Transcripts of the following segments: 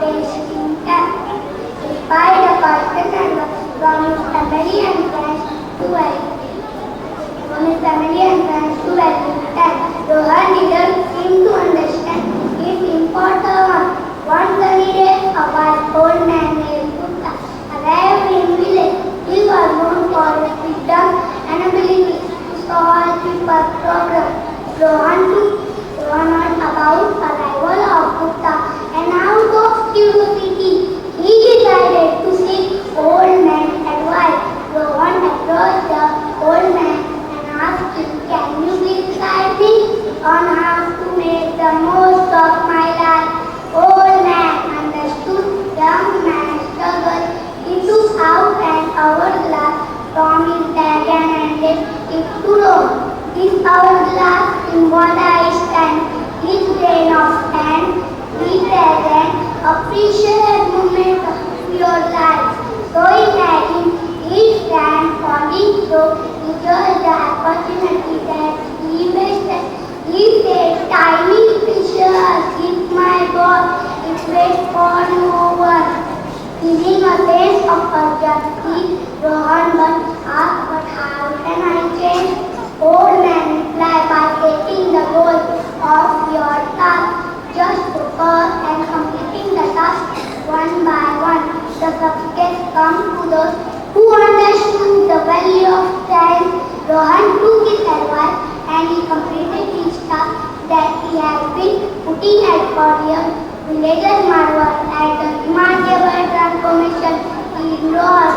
tasting test. Despite the constant effort from his family and friends to value test, Rohan didn't seem to understand its importance. One sunny day, a wise old man named Gupta arrived in village. He was known for his wisdom and ability to solve people's problems. Rohan learned about the arrival of Gupta and out of curiosity, he decided to seek old man's advice. Rohan approached the old man and asked him, "Can you please guide me on how to make the most of my life?" Old man understood young man's struggle. He took out an hourglass from his bag and handed it to Rohan. This hourglass symbolized time, each grain of sand represents a precious moment of your life. So imagine each sand falling through is just the opportunity that he wasted. He said, "Tiny precious is my God, it waits for no one." Feeling a sense of urgency, Rohan asked, "But how can I change?" Old man replied, "By taking the goal of your task, just focus and completing the task one by one. The success comes to those who understood the value of time." Rohan took his advice and he completed his task that he had been putting at for years. Villagers marveled at the remarkable transformation in Rohan.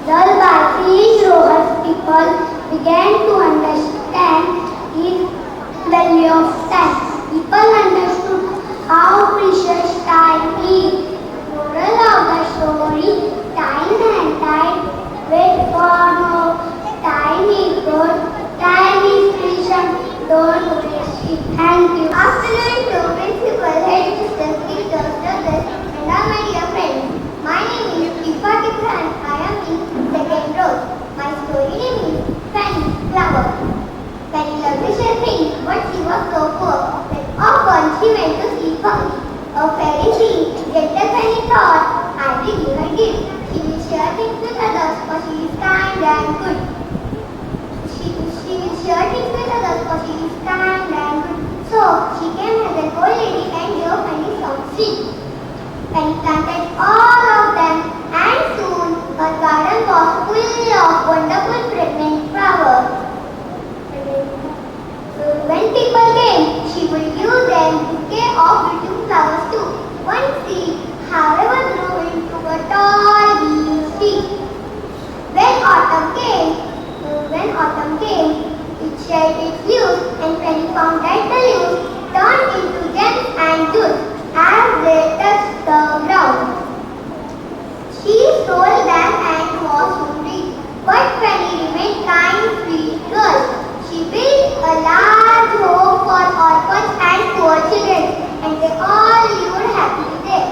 Thus, by seeing Rohan, people began to understand his value of time. People understood how precious time is. Moral of the story: time and tide wait for no. Time is good. Time is precious. Don't waste it. Thank you. Afternoon to principal, head teachers, teachers, brothers, and all my dear friends. My name is Ifa Kitra and I am in second row. My story name is Fanny Flower. Fanny loved to share things, but she was so poor that often she went to see Funky, a fairy queen. Gentle Fanny thought, "I will give her gift. She will share things with others, for she is kind and good. She will share things with others, for she is kind and good." So she came as an old lady and gave Fanny some seeds. Fanny planted all of them, and soon her garden was full of wonderful fragrant flowers. When people came, she would give them bouquet of beautiful flowers too. One seed, however, grew into a tall beech tree. When autumn came, it shed its leaves, and Fanny found that the leaves turned into gems and jewels as they touched the ground. She sold them and was soon rich, but Fanny remained kind, sweet girl. She built a large home for orphans and poor children, and they all lived happily there.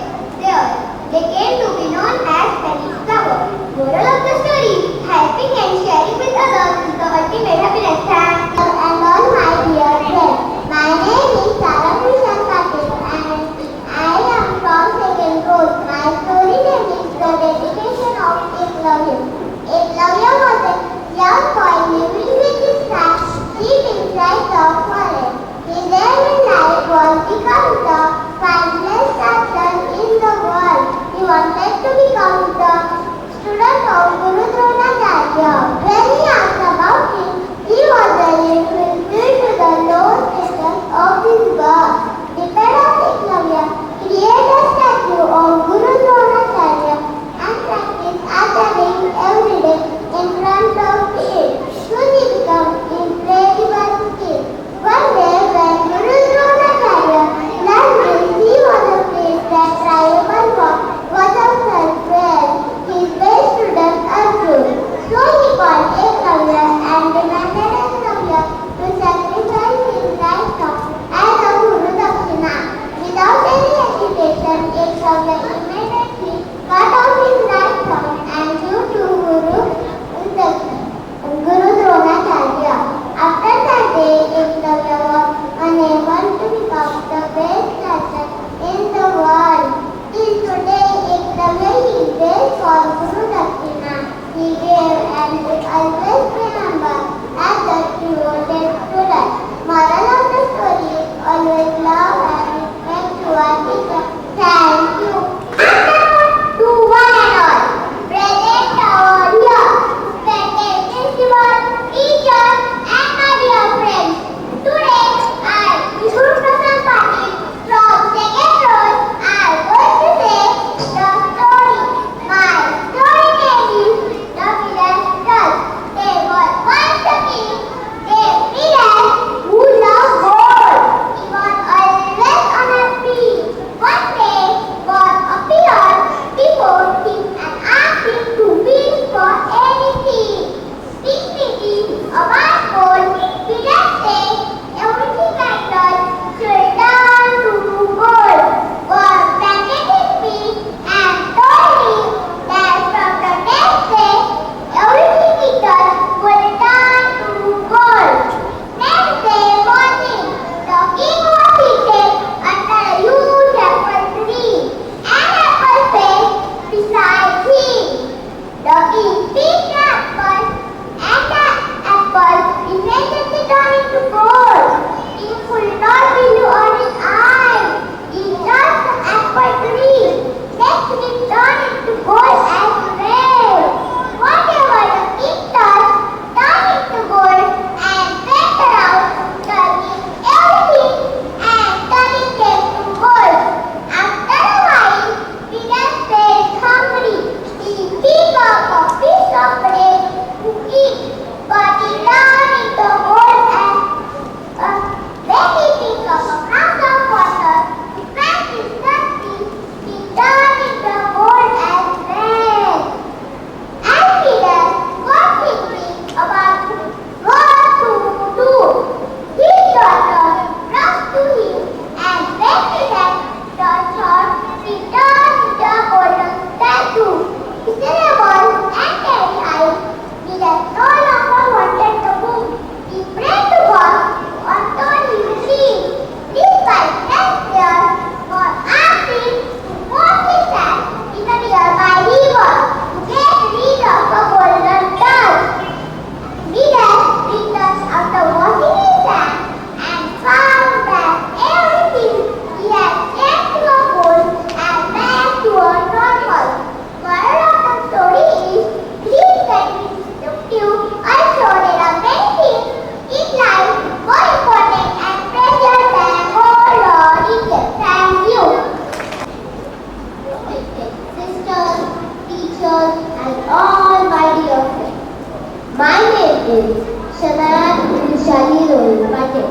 They came to be known as Fanny's Flower. Moral of the story: helping and sharing with others is the ultimate happiness. Thank you. And all my dear friends, my name is Sarah Bhushan Patel and I am from second row. My story name is The Dedication of Eklavya. Eklavya was a young boy and will always remember as the devoted student. Moral of the story is always love and respect to our teacher. Thank you. Afternoon to one and all. Present all here. Respected principal, teachers, and my dear friends. Today, I, Vishnu Prasad Patil, from second row, are going to say the story. My story name is The Villain Doll. There was once a king, named Villain, who loved gold. He was always on a tree. One day, God appeared before him and asked him to wish for anything. Dignity about gold, Villain said, everything I touch should turn to gold. God planted his feet and told him that from the next day, everything he touched would turn to gold. Next day morning, the king was seated under a huge apple tree. An apple fell beside him. The king picked the apple and the apple immediately turned into gold. He could not believe on his eyes. He touched the apple tree. Next it turned into gold as well. Whatever the king touched turned into gold and went around turning everything and turning them to gold. After a while, Villain felt hungry. He picked up a piece of bread to eat, but it turned into gold and when he picked up a glass of water to quench his thirsty, it turned into gold as well. As Villain was thinking about what to do, his daughter rushed to him and when he had touched her, he turned into a golden statue. Miserable and terrified, Villain no longer wanted the book. He prayed to God until he received. Despite that prayer, God asked him to wash his hands in a nearby river to get rid of the golden dust. Villain returned after washing his hands and found that everything he had changed to a gold and back to a normal. Moral of the story is, please get productive. Also, there are many things in life more important and precious than gold or riches. Thank you. Respected sisters, teachers, and all my dear friends. My name is Shana Shali Rohit Patel.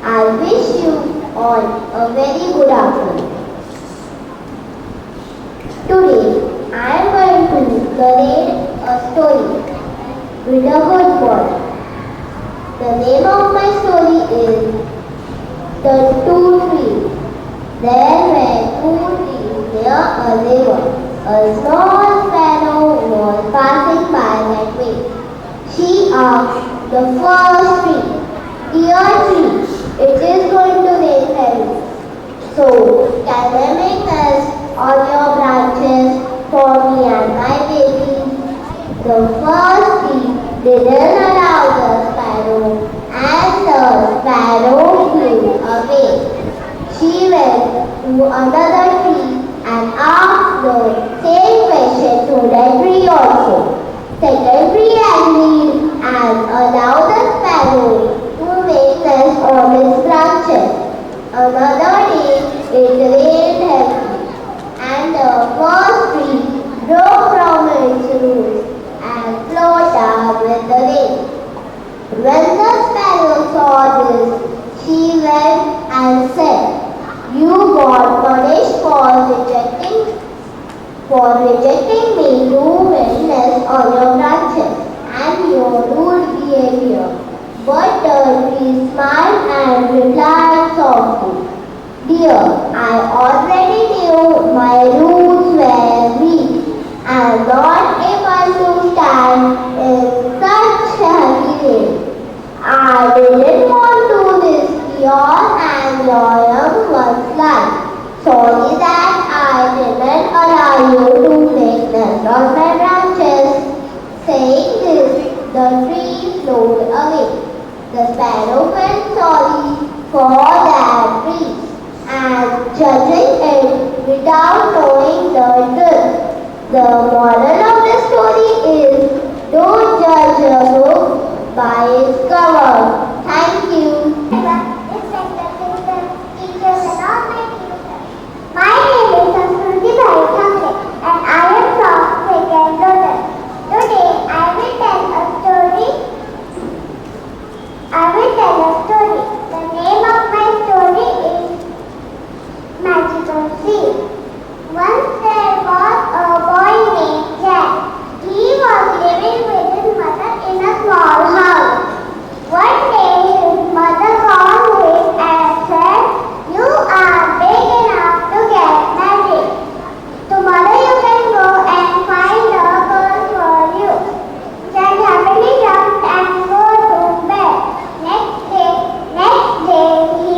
I wish you all a very good afternoon. Today, I am going to narrate a story with a good boy. The name of my story is The Two Trees. There were two trees near a river. A small sparrow was passing by that way. She asked the first tree, "Dear tree, it is going to rain heavily. So, can I make nest on your branches for me and my baby?" The first tree didn't allow the sparrow, and the sparrow flew away. She went to another tree and asked the same question to that tree also. Second tree agreed and allowed the sparrow to make nest on its branches. Another day it rained heavily, and the first tree broke from its roots and flowed down with the rain. When the sparrow saw this, she went and said, "You got punished for rejecting me to make nest on your branches. The tree floated away. The sparrow felt sorry for that tree and judging it without knowing the truth. The moral of the story is don't judge a book by its cover. Thank you. Respected teachers and all my tutors. My name is Samskruti Bharathamke and I am from second Lotus. Today I will tell a story. The name of my story is Magical Seed. Once there was a boy named Jack. He was living with his mother in a small house. One day his mother called him and said, "You are big enough to get married. Tomorrow you can go and find a girl for you." Jack happily jumped and go to bed. Next day he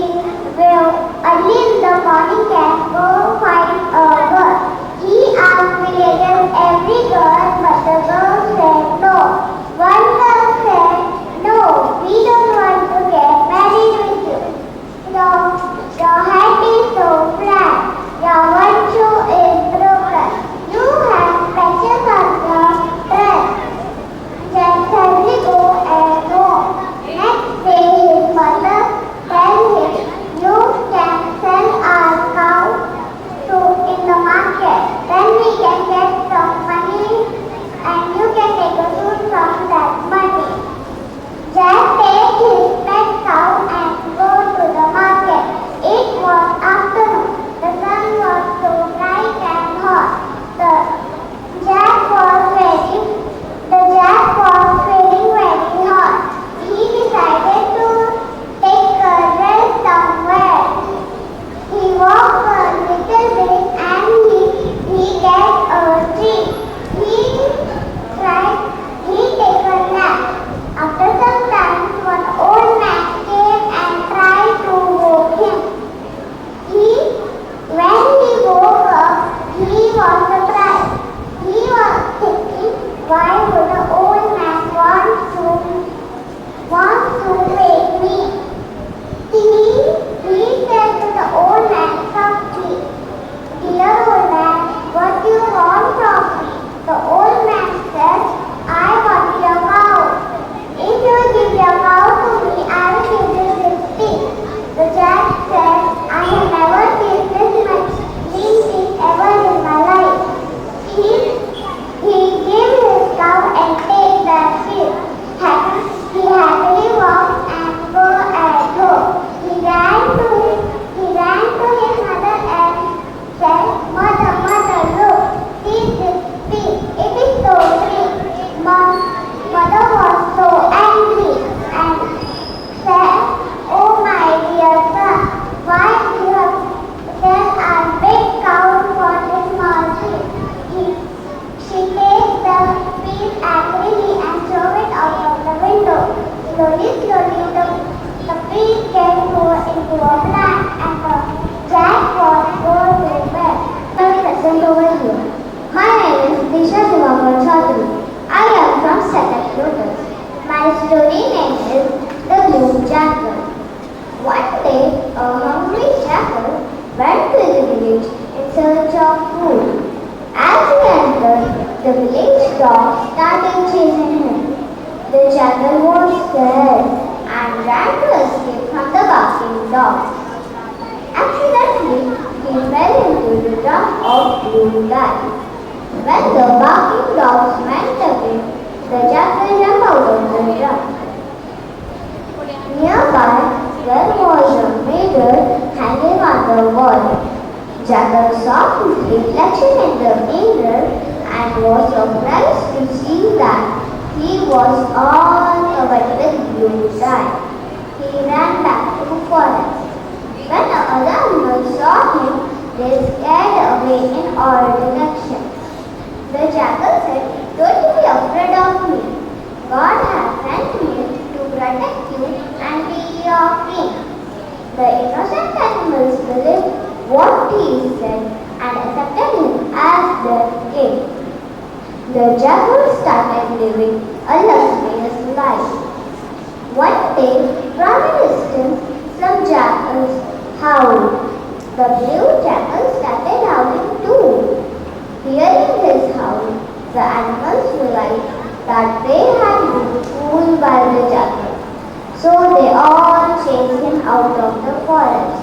will early in the morning can go find a girl. He asked villagers every girl, but the girls said no. One girl said, "No, we don't want to get married with you. Your head is so flat. Your one shoe is broken. You have patches on your dress." Jack sadly go and go. Next day his mother tells him, "You can sell our cow in the market. Then we can get some money and you can take a suit from that money." Jack takes his pet cow and go to the market. It was afternoon. The sun was so bright and hot. The Jack was feeling very hot. He decided to take a rest somewhere. He walked a little bit and he gets a tree. He take a nap. After some time, one old man came and tried to wake him. When he woke up, he was surprised. He was thinking, why would the old man want to wake me? He said to the old man softly, "Dear old man, what do you want from me?" The old man said, "I want your cow. If you give your cow to me, I will give you this stick." The Jack said, "I have never seen this much green stick ever in my life." He gave his cow and take that stick. He happily walked and go at home. He ran to his mother and said, "Mother, look, see this stick. It is so green." Mother was so angry and said, "Oh my dear son, why do you have sell our big cow for this small tree?" She takes the piece angrily and throw it out of the window. Slowly, the piece gets thrown into a plant and the Jack was going to bed. Present over here. My name is Disha Shivankar Chaudhary. I am from second Lotus. My story name is The Blue Jackal. One day, a hungry jackal went to the village in search of food. As he entered, the village dog started chasing him. The jackal was scared and ran to escape from the barking dog. Accidentally, he fell into the drum of blue light. When the barking dogs went away, the jackal jumped out of the drum. Nearby, there was a mirror hanging on the wall. Jackal saw his reflection in the mirror and was surprised to see that he was all covered with blue dye. He ran back to the forest. When the other animals saw him, they scared away in all directions. The jackal said, "Don't be afraid of me. God has sent me to protect you and be your king." The innocent animals believed what he said and accepted him as their king. The jackal started living a luxurious day, from a distance, some jackals howled. The blue jackal started howling too. Hearing his howl, the animals realized that they had been fooled by the jackal. So they all chased him out of the forest.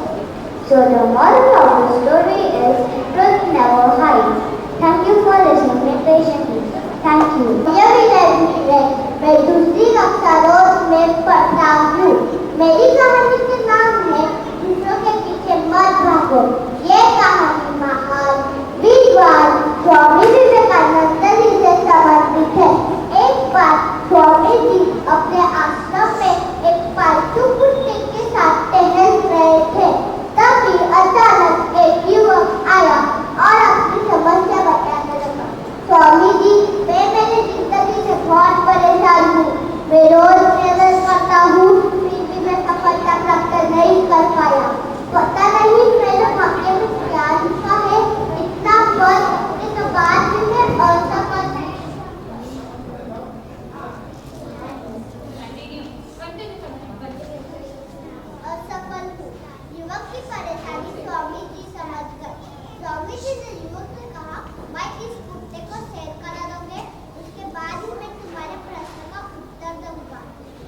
So the moral of the story is truth never hides. Thank you for listening me patiently. Thank you. मैं दूसरी कक्षा रोज में पढ़ता हूँ. मेरी कहानी का नाम है दूसरों के पीछे मत भागो. ये कहानी महान विद्वान स्वामी विवेकानंद जी से समर्पित है. एक बार स्वामी जी अपने आश्रम में एक पालतू कुत्ते के साथ टहल रहे थे. तभी अचानक एक युवक आया और अपनी समस्या बताने लगा. स्वामी जी, मैं मेरी जिंदगी से बहुत परेशान हूँ. मैं रोज मेहनत करता हूँ, फिर भी मैं सफलता प्राप्त नहीं कर पाया. पता नहीं मेरे भाग्य में क्या लिखा है. इतना बल इस बात में असफल है. असफल हूँ. युवक की परेशानी स्वामी जी समझ गए. स्वामी जी ने युवक से कहा, मैं इस कुत्ते को सैर करा दोगे, उसके बाद ही मैं तुम्हारे प्रश्न का उत्तर दूंगा.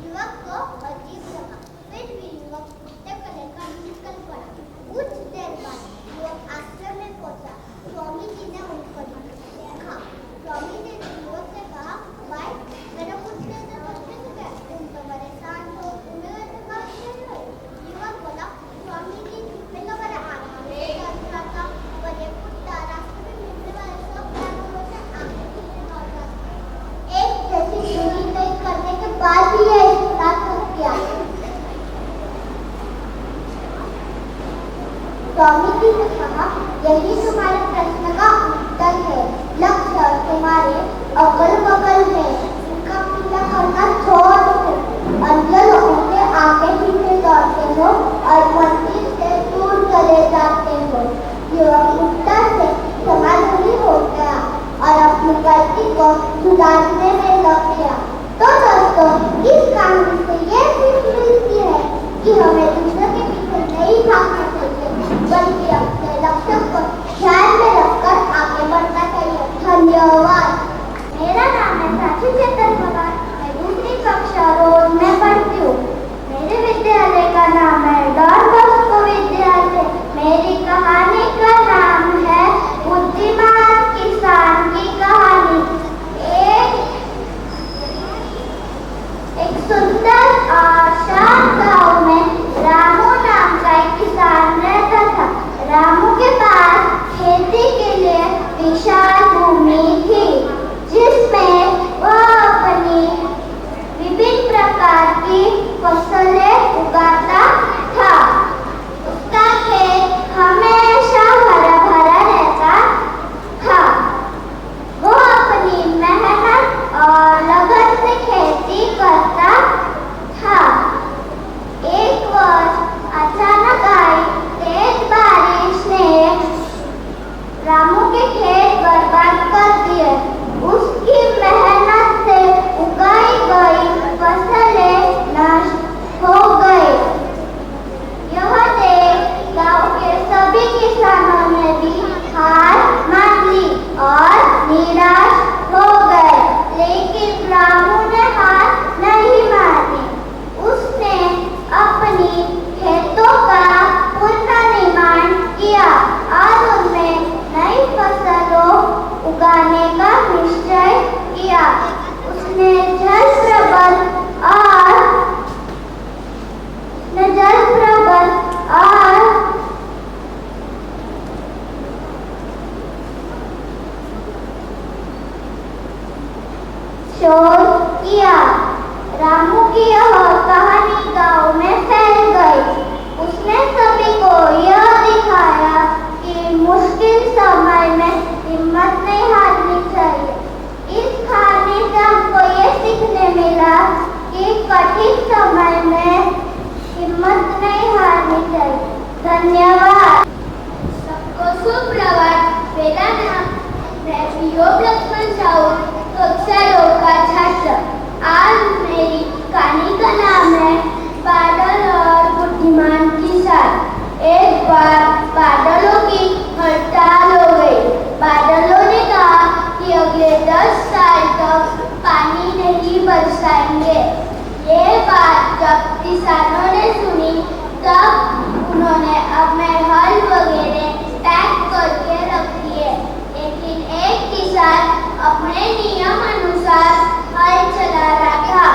युवक को अजीब लगा. फिर भी युवक कुत्ते को लेकर निकल पड़ा. कुछ देर बाद युवक आश्रम में पहुंचा. स्वामी जी ने उनको देखा. स्वामी जी ने युवक से कहा, भाई मेरे कुत्ते ने बच्चे को क्या, तुम तो परेशान हो, तुम्हें ऐसे बात कैसे हुई? युवक बोला, स्वामी जी, मैं तो मेरे आंखों में दर्द रहा था, पर ये कुत्ता रास्ते में मिलने वाले सब जानवरों से आगे पीछे दौड़ रहा था. एक जैसी दूरी तय करने के बाद ही ये रात हो गया. स्वामी जी ने कहा, यही तुम्हारे प्रश्न का उत्तर है. लक्ष्य तुम्हारे अगल बगल है. उनका पीछा करना छोड़ दो. अन्य लोगों के आगे पीछे दौड़ते हो और मंदिर से दूर चले जाते हो. युवक उत्तर से समाधानी हो गया और अपनी गलती को सुधारने में लग गया. तो दोस्तों, इस कहानी से ये सीख मिलती है कि हमें दूसरों के पीछे नहीं भागना चाहिए, बल्कि अपने लक्ष्य को ध्यान में रखकर आगे बढ़ना चाहिए. धन्यवाद. मेरा नाम है साक्षी चेतन पवार. मैं दूसरी कक्षा रोज में पढ़ती हूँ. मेरे विद्यालय का नाम है डॉन बॉस्को विद्यालय. मेरी कहानी का नाम है बुद्धिमान किसान की कहानी. एक सुंदर और शांत गांव में रामू नाम का एक किसान रहता था. रामू के पास खेती के लिए विशाल भूमि थी, जिसमें वह अपनी विभिन्न प्रकार की फसलें उगाता था. उसका खेत हमेशा हरा भरा रहता था. वो अपनी मेहनत और लगन से खेती करता बरसाएंगे। ये बात जब किसानों ने सुनी तब उन्होंने अपने हल वगैरह पैक करके रख दिए। लेकिन एक किसान अपने नियम अनुसार हल चला रहा था।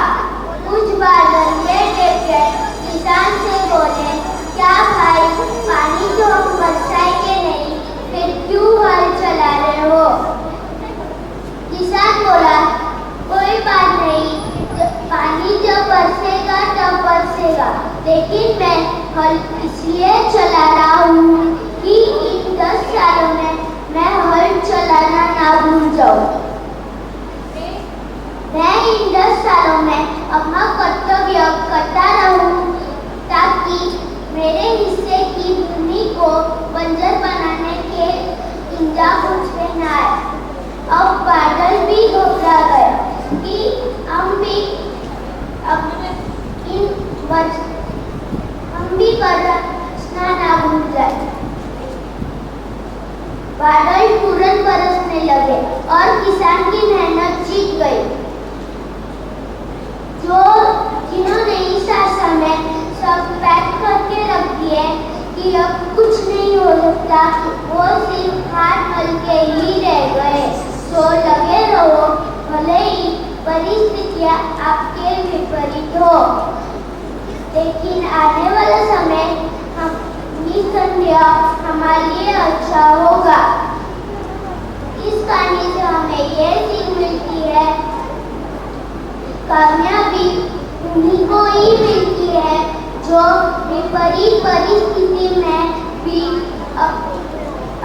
कुछ बादल में देखे किसान से बोले, क्या भाई, पानी तो हम बरसाएंगे नहीं, फिर क्यों हल चला रहे हो? किसान बोला, कोई बात नहीं, पानी जब बरसेगा तब बरसेगा, लेकिन मैं हल इसलिए चला रहा हूँ कि इन 10 सालों में मैं हल चलाना ना भूल जाऊँ। मैं इन 10 सालों में अपना कर्तव्य करता रहूँ ताकि मेरे हिस्से की भूमि को बंजर बनाने के इंजाम मुझ पे न आए। अब बादल भी घबरा गए कि हम भी बरसना ना भूल जाए। बादल तुरंत बरसने लगे और किसान की मेहनत जीत गई। जिन्होंने इस आशा में सब पैक करके रख दिए कि अब कुछ नहीं हो सकता, वो सिर्फ हाथ मल के ही रह गए। तो लगे रहो, भले ही परिस्थितियाँ आपके विपरीत हो, लेकिन आने वाला समय निसंदेह हमारे लिए अच्छा होगा। इस कहानी से हमें ये सीख मिलती है, कामयाबी उन्हीं को ही मिलती है जो विपरीत परिस्थिति में भी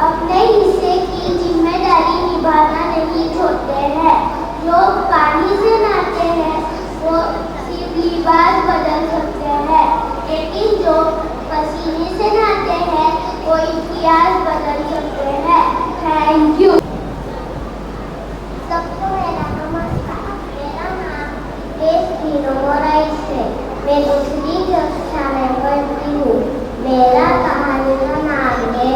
अपने हिस्से की जिम्मेदारी निभाना नहीं छोड़ते हैं। जो पानी से नहाते हैं वो सिर्फ लिबास बदल सकते हैं, लेकिन जो पसीने से नहाते हैं वो इतिहास बदल सकते हैं। Thank you. सबको मेरा नमस्कार। मेरा नाम मोराइस है। मैं दूसरी कक्षा में पढ़ती हूँ। मेरा कहानी का नाम है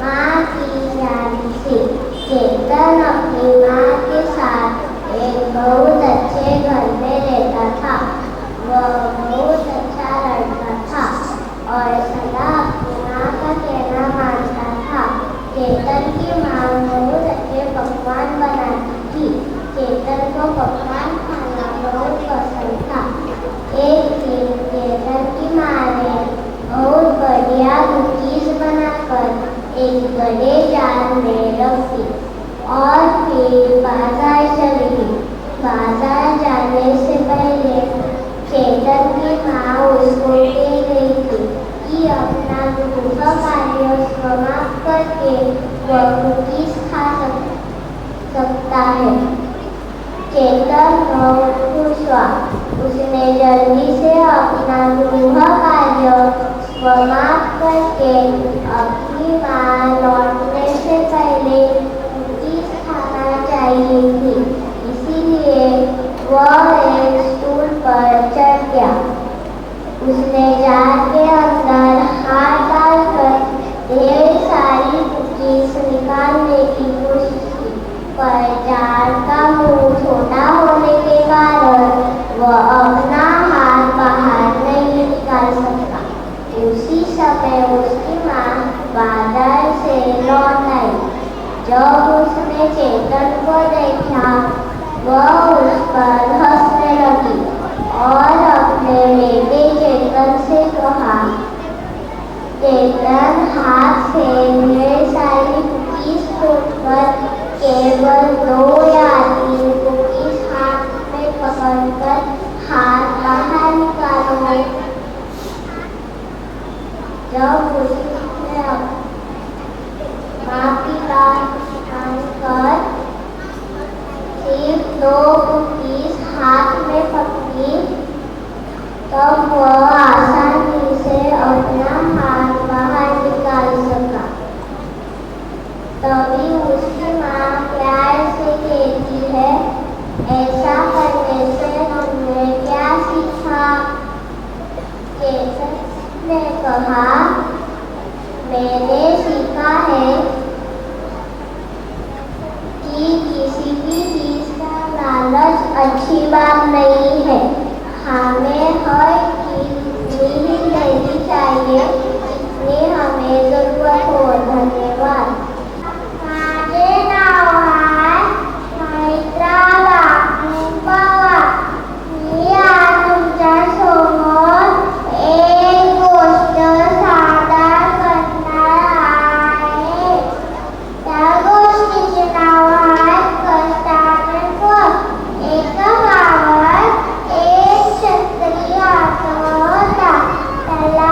माँ की प्यारी सी। चेतन अपनी माँ के साथ एक बहुत अच्छे घर में रहता था। वह बहुत अच्छा लड़का था और सदा अपनी माँ का कहना मानता था। चेतन की माँ बहुत अच्छे पकवान बनाती थी। चेतन को पकवान खाना बहुत पसंद था। एक दिन चेतन की माँ ने बहुत बढ़िया कुकीज बनाकर एक बड़े जार में रख दी और फिर बाजार चली गई। बाजार जाने से पहले चेतन की माँ उसको कह गई थी कि अपना गृह कार्य समाप्त करके वह कुकीज खा सकता है। चेतन बहुत खुश हुआ। उसने जल्दी से अपना गृह कार्य समाप्त करके अपनी माँ लौटने से पहले कुकीज खाना चाहिए थी, इसीलिए वह एक स्टूल पर चढ़ गया। उसने जार के अंदर हाथ डालकर ढेर सारी कुकीज निकालने की कोशिश की, पर जार का मुंह छोटा होने के कारण वह अपना हाथ बाहर नहीं निकाल सकता। उसी समय उसकी माँ बाजार से लौट आई। जब उसने चेतन को देखा, वह उस पर हंसने लगी और अपने बेटे चेतन से कहा, चेतन, हाथ से ढेर सारी कुकीज तोड़कर केवल 2 या 3 कुकीज हाथ में पकड़कर हाथ बाहर निकालो। जब उसने माँ की बात मानकर सिर्फ 2 कुकीज हाथ में पकड़ी, तब वह आसानी से अपना हाथ बाहर निकाल सका। तभी उसकी माँ प्यार से कहती है, ऐसा करने से तुमने क्या सीखा? चेतन ने कहा, मैंने सीखा है कि किसी भी चीज का लालच अच्छी बात हमें हर चीज नहीं लेनी चाहिए जितनी हमें जरूरत हो। धन्यवाद। माझे नाव आहे मैत्रा वाकणे पवार। मी आज तुमच्या समोर एक गोष्ट सादर करणार आहे। त्या गोष्टीचे नाव आहे कष्टाचे फळ। एका गावात एक शेतकरी राहत होता। त्याला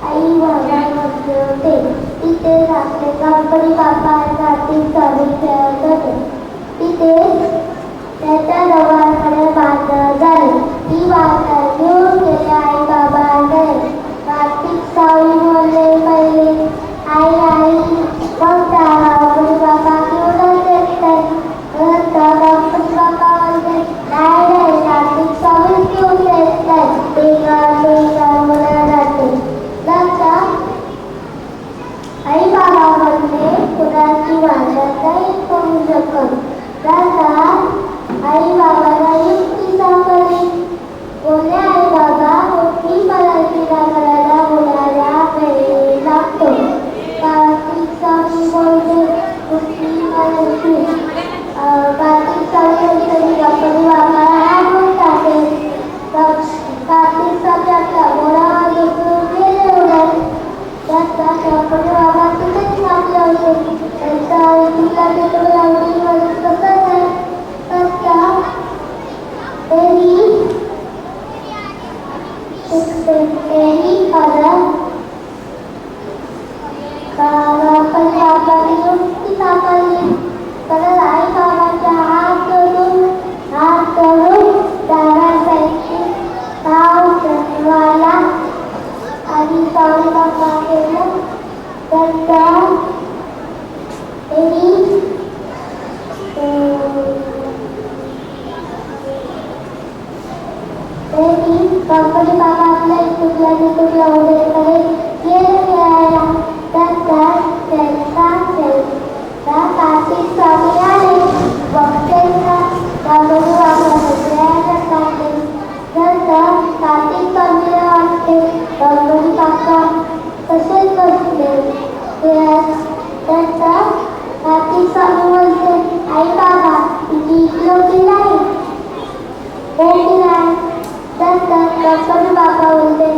आई बाबा म्हटले होते. तिथेच आपले गणपती बाप्पा कार्तिक स्वामी खेळत होते. तिथे त्याच्या जवळकडे बांधलं झाले. ती बांधलं घेऊन गेले आई बाबांकडे. कार्तिक स्वामी बोलले पहिले, आई आई मग गणपती बाप्पा घेऊनच येत नाही. नंतर गणपती बाप्पा बोलले, नाही नाही कार्तिक स्वामी घेऊन येत नाही. ते बोलत जाते. नंतर आई बाबा म्हणले कुणाची माझ्यात नाही करू शकत. नंतर आई बाबाला युक्ती सापडली. बोलले आई बाबा मोठी मराठी करायला मुलाला वेळ लागतो. कार्तिक स्वामी बोलले कुठली मराठी. कार्तिक स्वामी गणपती बाबाला हाकून टाकले. कार्तिक स्वामी आपल्या मुलावर झोपून गेले उडत. त्याचा गणपती बाबा तिथेच थांबले होते. त्यांचा तुला तिकडे लावणी म्हणून कसं नाही. त्याचा तेही खरं गणपती बाबाने युक्ती सापडली. तर आई बाबाच्या हात धरून दारापैकी नाव ठेवायला आणि स्वामी बाबा केलं. त्यांच्या गणपती बाबा आपल्या तुटल्या उद्याकडे गेले खेळायला. त्यांचा कार्तिक स्वामी आले. बघतेचा गणपती बाबा सगळ्यांना काढले. नंतर कार्तिक स्वामीला वाटते गणपती बाप्पा तसेच बसले. नंतर कार्तिक स्वामी बोलते, आई बाबा तुझी इकलोटी नाही मोठी नाही. नंतर गणपती बाबा बोलते,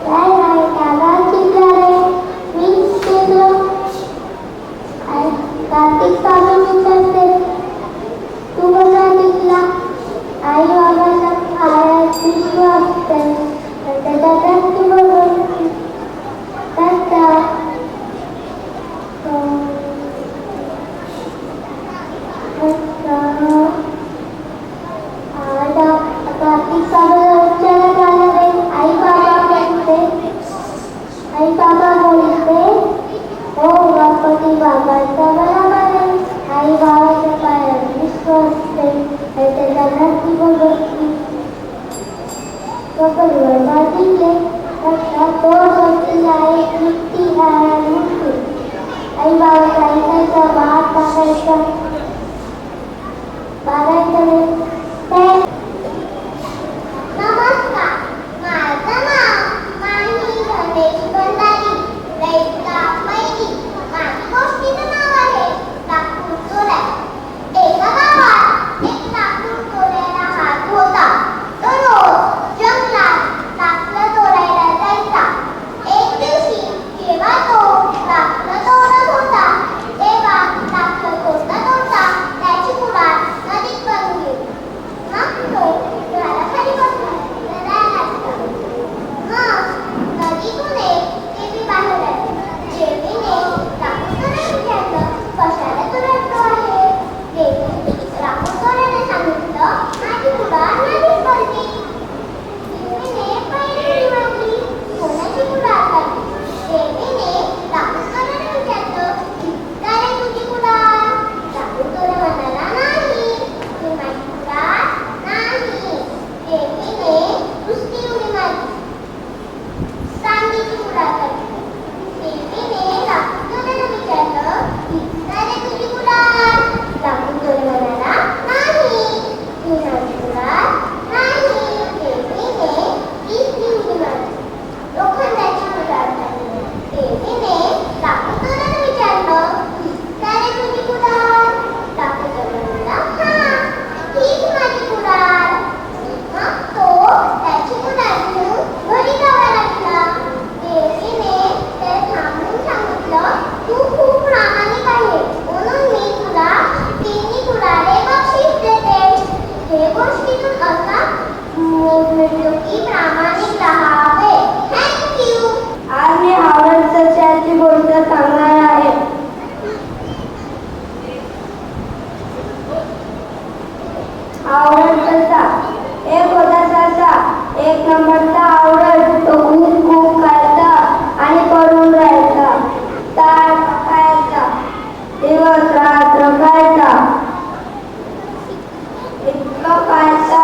काय नाही त्याला शिकला रे मीच शिकलो. कार्तिक स्वामी विचारते, तू कसा शिकला. आई बाबाच्या पायात विश्व असते त्याच्या दृष्टी बघून. कार्तिक स्वामीला उच्चारत आले. आई बाबा बोलते, हो गणपती बाबांचा बरोबर आहे. आई बाबाच्या पायात विश्व असते त्याच्या दृष्टी बघून. जिंकले. तो शक्तीला एक युक्ती मुक्ती. आई बाबाच्या ऐकायचा भाग टाकायचा बाबांकडे. नमस्कार, माझं नाव माही गणेश भंडारी, रैका मैनी. माझ्या गोष्टीचं नाव आहे लाकूड चोऱ्या. एका गावात एक लाकूड चोऱ्याला हात होता. तो रोज जंगलात लाकडं चोरायला जायचा. एक दिवशी जेव्हा तो लाकडं तोडत होता तेव्हा लाकडं तोडता तोडता त्याची कुऱ्हाड नदीत पडून गेली. त्याला आवडत तो खूप खूप खायचा आणि पडून राहायचा. ताट खायचा, दिवस रात्र खायचा, इतकं खायचा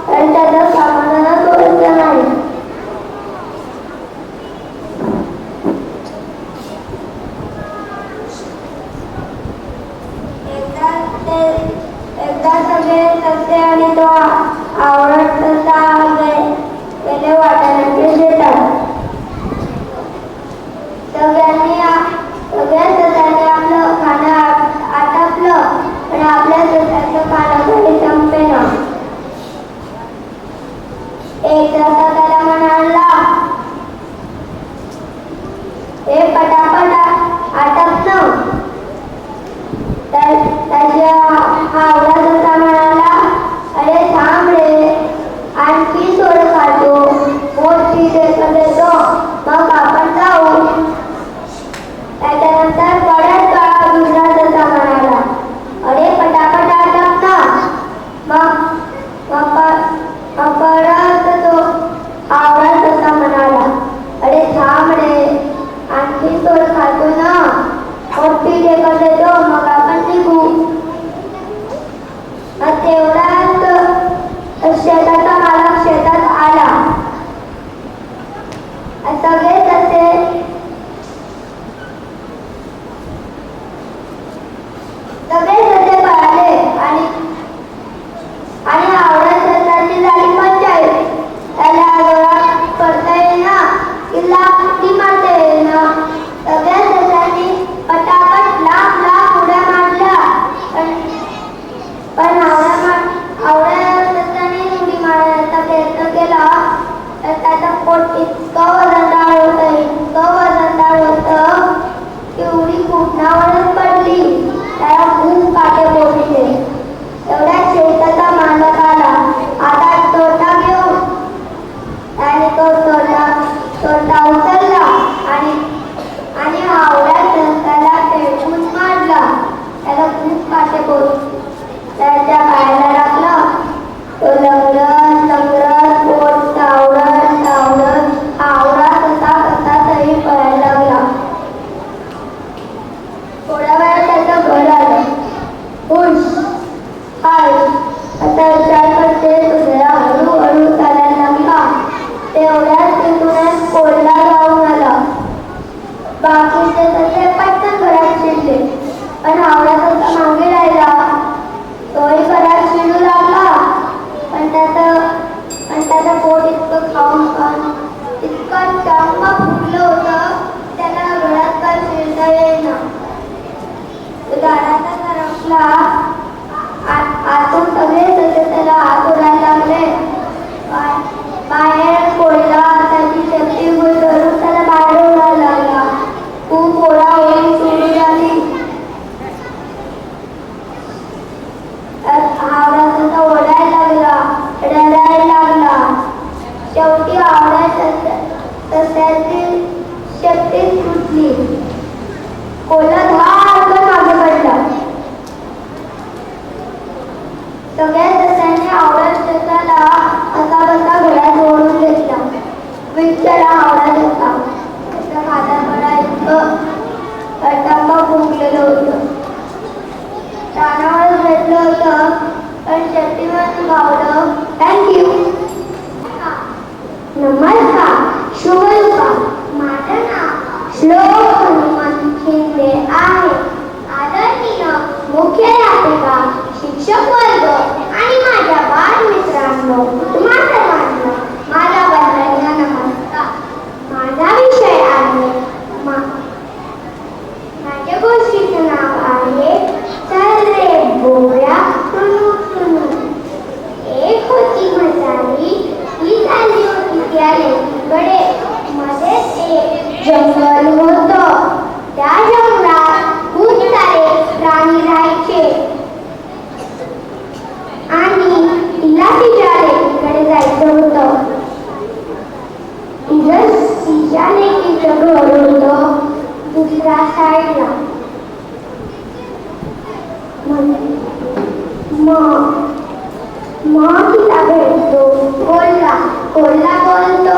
तर त्याचं समाधानच व्हायचं नाही. एकदा सगळे ससे आणि तो आवडत तसा गेले वाटाण्याचे शेतात. सगळ्या ससांनी आपलं खाणं आटपलं पण आपल्या ससाचं खाणं काही संपेना. एक ससा त्याला म्हणाला, हे पटापट आटपलं. त्याच्या आवडा ससा म्हणाला, अरे थांब रे, आणखी थोडं खातो, मोठी देखत देतो, मग आपण जाऊ. त्याच्यानंतर बऱ्याच काळा दुसरा ससा म्हणाला, अरे पटापट आटप ना. मग परत तो आवडा ससा म्हणाला, अरे थांब रे, आणखी थोडं खातो ना, मोठी देखत देतो, मग आपण निघू. तेवढ्यात शेताचा मालक शेतात आला. सगळे ससे पळाले आणि आवडत ससाची झाली पंचायत. त्याला गोळा करता येईना, किल्ला किती मारता येईना. सगळ्या ससांनी पटापट लांब लांब उड्या मारल्या, पण आवड्या ससाने उडी मारण्याचा प्रयत्न केला तर त्याचं पोट इतकं वजनदार होतं की उडी फुटण्यावरच पडली. त्याला खूप काटे पोचले. तेवढ्यात शेताचा मालक आला. आता तोटा घेऊन त्याने तो तोटा उचलला आणि आवड्या ससाला पेटवून मारला. त्याला खूप काटे पोचले. त्याच्या पायाला लागला. तो लंगरत पोट चावडत आवडा कसा तरी पळायला लागला. थोड्या वेळात त्याचं घर आलं. खुश हाय असा विचार करते तुझ्या हळूहळू चालायला लागला. तेवढ्यात तिथूनच कोल्हा जाऊन आला. बाकीचे तसे पटकन घरात शिरले, पण आवडा कसा मागे राहिला. तोही घरात शिरू लागला, पण त्याचं पोट इतकं टंक फुगलं होतं त्याला घरात काय शिरता येईना. दाराचा सरकला. आतून सगळे ससे त्याला हात उडायला लागले. बाहेर कोल्हा त्याची शक्ती धरून त्याला बाहेर उडायला लागला. खूप ओढाओढी सुरू झाली. आवडा ससा ओढायला लागला, रडायला लागला. शेवटी आवडा सस्याची शक्तीच सुटली. कोल्हा धाडकन मागे पडला. सगळ्या सस्यांनी आवडा ससाला असा बसा घरात ओढून घेतला. बिचारा आवडा ससा त्याच्या खादापडा इतकं टंक फुगलेलं होतं. प्राणावर भेटलं होतं, पण शक्तिमान गावलं. थँक्यू. नमस्कार, शुभ दुपार. माझं नाव श्लोक हनुमंत शिंदे आहे. आदरणीय मुख्याध्यापिका, शिक्षक वर्ग आणि माझ्या बालमित्रांनो, तुम्हा सर्वांना माझा वंदनीय नमस्कार. माझा विषय आहे, माझ्या गोष्टीचं नाव आहे चल रे बोया सुनू सुनू. एक होती म्हातारी, ती चालली होती त्या लेकीकडे. मध्येच एक जंगल होतं. त्या जंगलात खूप सारे प्राणी राहायचे आणि तिला तिच्या लेकीकडे जायचं होतं. तिच्या लेकीचं घर होतं दुसऱ्या साईडला. मग तिला भेटतो कोल्हा. कोल्हा बोलतो,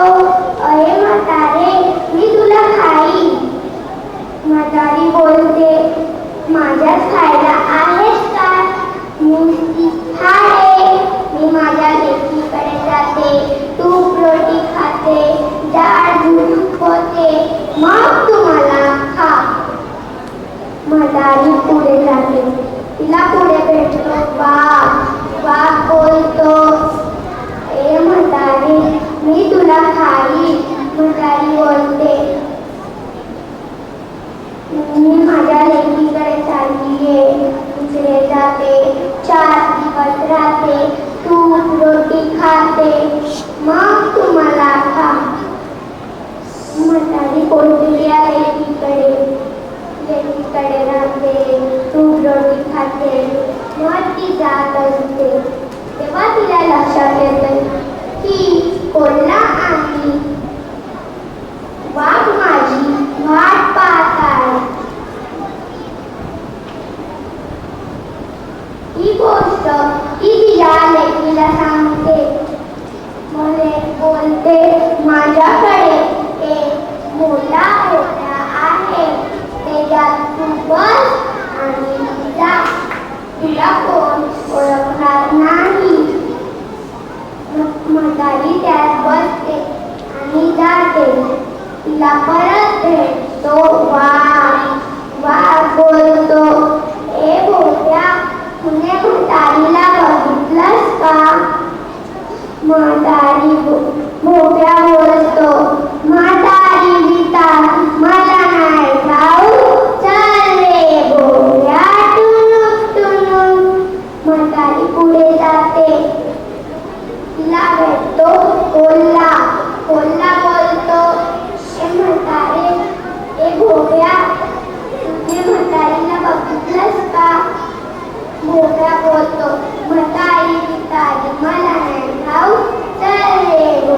जाते. तिला परत भेटतो वाघ. वाघ बोलतो, ए भोप्या, तुने म्हातारीला बघितलंस का? भोप्या बोलतो, म्हातारी बितारी मला नाही ठाऊक, चल रे भोप्या टुनुक टुनुक. म्हातारी पुढे जाते. तिला भेटतो कोल्हा. कोल्हा बोलतो, ए म्हातारे, ए भोप्या, तुझे म्हातारीला बघितलंस का? भोप्या बोलतो, म्हातारी बितारी मला नाही ठाऊक, चल रे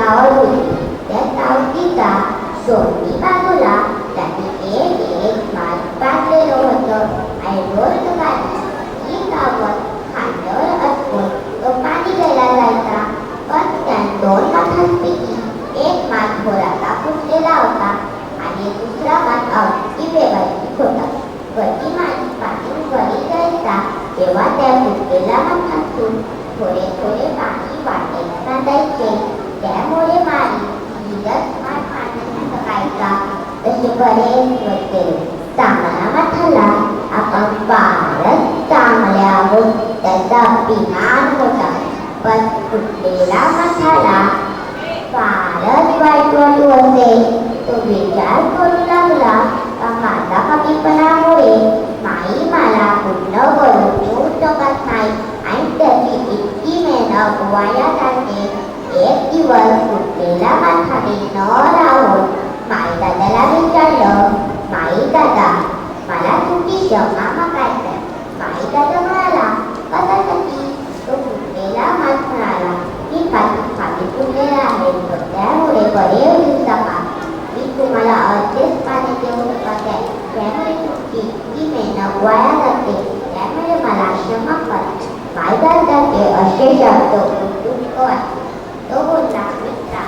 आवड होती. त्या तावडीचा दोन्ही बाजूला त्याने एक माठ बांधलेलं होतं आणि रोज सकाळी ही गावात खांद्यावर अडकून तो पाणी घ्यायला जायचा. पण त्या दोन माठांपैकी एक माठ घोराचा फुटलेला होता आणि दुसरा माठ अगदी व्यवस्थित होता. कधी माठ पाणी वरी जायचा तेव्हा त्या फुटलेल्या माठातून थोडे थोडे पाणी वाटेला सांडायचे. त्यामुळे मारी धीरच माठ पाण्याने सकाळचा तसे बरेच दिवस गेले. चांगल्या माठाला आपण फारच चांगले आहोत त्याचा अभिमान होता. पण फुटलेल्या माठाला फारच वाईट वाटू असे. तो विचार करू लागला का माझा कमीपणामुळे माई मला पूर्ण करून देऊ शकत नाही आणि त्याची इतकी मेहनत वाया जाते. एक दिवस फुटलेल्या माठाने न राहून माई दादाला विचारलं, माई दादा मला तुमची क्षमा मागायचं. माई दादा म्हणाला, कशासाठी? तो फुटलेला माठ म्हणाला, मी खाली फुटलेला आहे त्यामुळे बरे होईल का? मी तुम्हाला अर्धेच पाणी देऊ शकत आहे. त्यामुळे तुमची इतकी मेहनत वाया जाते. त्यामुळे मला क्षमा करा. माई दादाचे असे शब्द दुःख वाटले. तो बोलला, मित्रा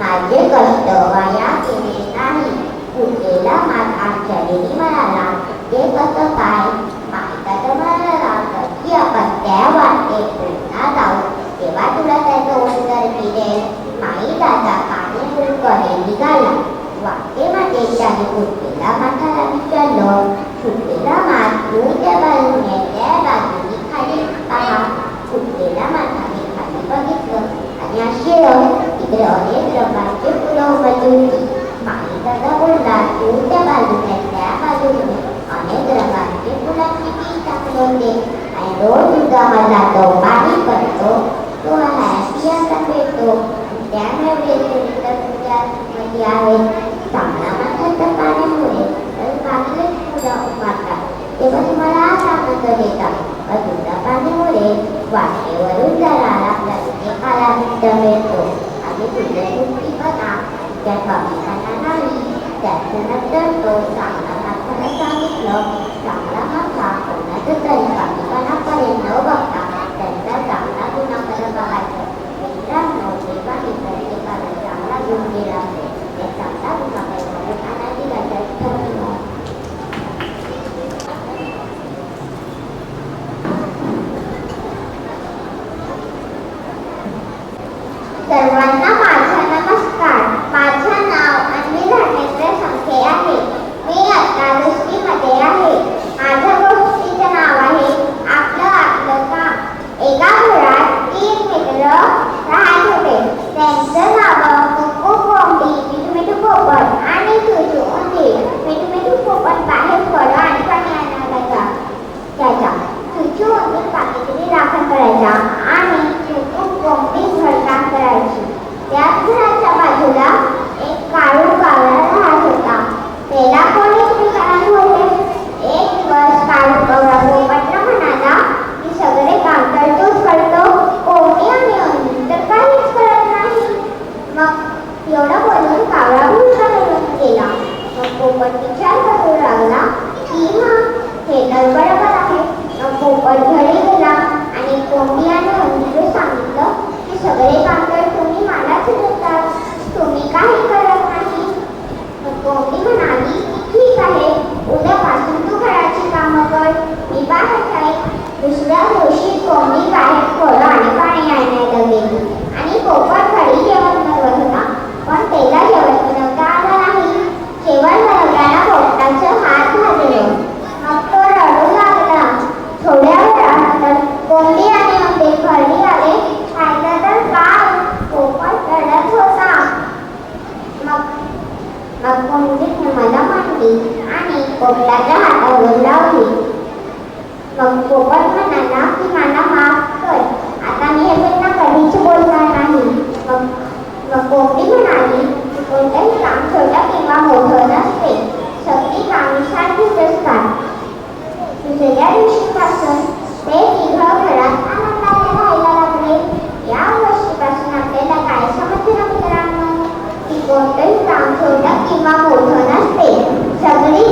माझे कष्ट वाया गेले नाही. फुटलेला माठ आश्चर्याने म्हणाला, ते कसं काय? माई दादा म्हणाला, कधी आपण त्या वाटे पुन्हा जाऊ तेव्हा तुला त्याचं उत्तर मिळेल. माई दादा पाण्याकडे निघाला. वाटेमध्ये त्याने फुटलेला माठाला विचारलं, फुटलेला माठ दूरच्या बाजूने त्या बाजूने खाली पहा. फुटलेला माठाने खाली बघितलं आणि आश्चर्य, इकडे अनेक रंगाचे फुलं उमलली होती. माई दादा बोलला, दूरच्या बाजूने त्या बाजूने अनेक रंगाचे फुलांची बी टाकले होते आणि रोज दुधावर जातो, पाणी पडतो, तो हॅपी असा भेटतो. त्यामुळे मध्ये आहेत. चांगला माठाच्या पाण्यामुळे चांगले फुलं उमलतात तेव्हा तुम्हाला आनंद देतात. दुधा पाण्यामुळे वाटेवरून जाणारा प्रत्येकाला आनंद मिळतो आणि तुझ्या त्या कमीपणा नाही. त्याच्यानंतर तो चांगला माठाला सांगितलं, चांगला माठा कोणाचं तरी कमीपणाकडे न बघता त्यांचा चांगला गुणाकडे बघायचं. मित्रांनो, जेव्हा प्रत्येकाला चांगला गुण दिला असेल त्या चांगला गुणाकडे बघताना दिला सर्वांना माझा नमस्कार. माझं नाव अन्वी धर्मेंद्र संखे आहे. मी आता 10वी मध्ये आहे. माझ्या गोष्टीचं नाव आहे आपलं आपलं काम. काम छोटं किंवा मोठं नसते. सगळी